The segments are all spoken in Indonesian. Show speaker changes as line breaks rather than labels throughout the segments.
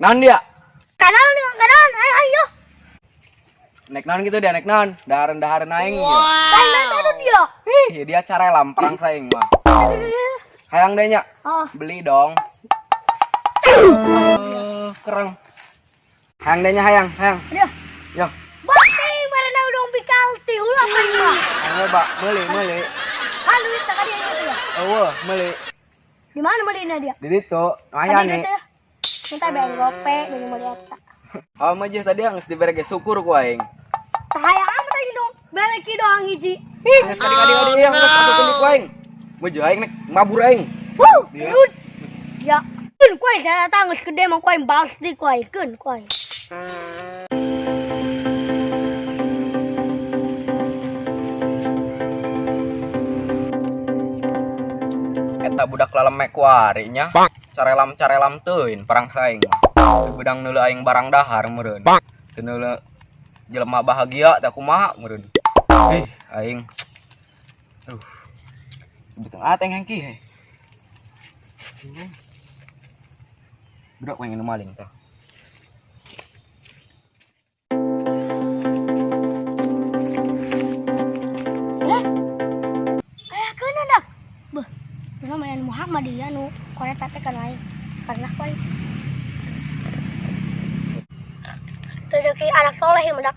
Naon dia?
Kanan nih, kanan. Ayo.
Nek naon gitu dia, nek naon? Daharen aing.
Kanan dia.
Ih, dia carelam perang saing mah. Hayang deh nya.
Oh.
Beli dong. Kereng. Hayang deh nya hayang.
Aduh.
Yo.
Bakti marana udang pikalti ulah kan mah.
Ayo, Mbak, meuli.
Ah, duit tak dia itu ya.
Eueuh, meuli.
Di mana belinya dia?
Di ditu, aya nih.
Minta bayar gope dari Mulyata.
Oh, mah tadi geus dibere ge syukur ku aing.
Tah hayang amat lagi dong. Beleki doang hiji.
Geus kadi yang geus asukeun ku aing. Meuj aing nek mabur aing.
Duit. Ya. Keun kuai saya datang geus gede mah kuai balas di kuai keun kuai.
Eta budak lalemek wari nya. Carelam teuin perang saing. Bedang neuleuh aing barang dahar meureun. Teu neuleuh jelema bahagia teh kumaha meureun. Aing. Betul teng hengki he. Budak pengen maling teh.
Kayak keun dak. Beuh. Dina main Muhammad dia nu korek teh kan lain. Karena kuai. Rezeki anak soleh yang mendak.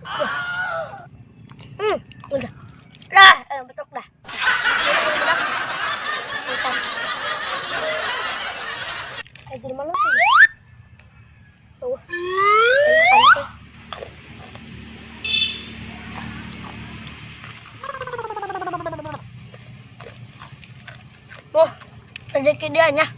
Udah. Dah, betul dah. Jadi mana sih? Tuh. Wah, rezeki dia nya.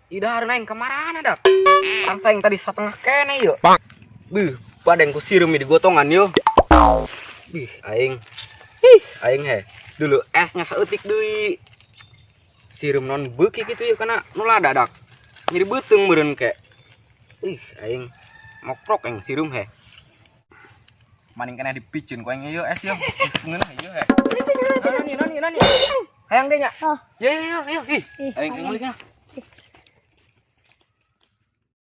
Idahar naing kamarana dak. Perang saing tadi setengah kene yeuh. Beuh, padeng ku sireum di gotongan yeuh. Bih, aing. Aing he. Dulu esnya saeutik deui. Sireum non beuki kitu yeuh kana nu lada dak. Nyeri beuteung meureun ke. Aing mokrok yang sireum he. Maning kena dipiceun ku aing yeuh es yeuh. Ngeunah yeuh he. Nani. Hayang deh nya.
Oh.
Yeuh. Aing meuli nya.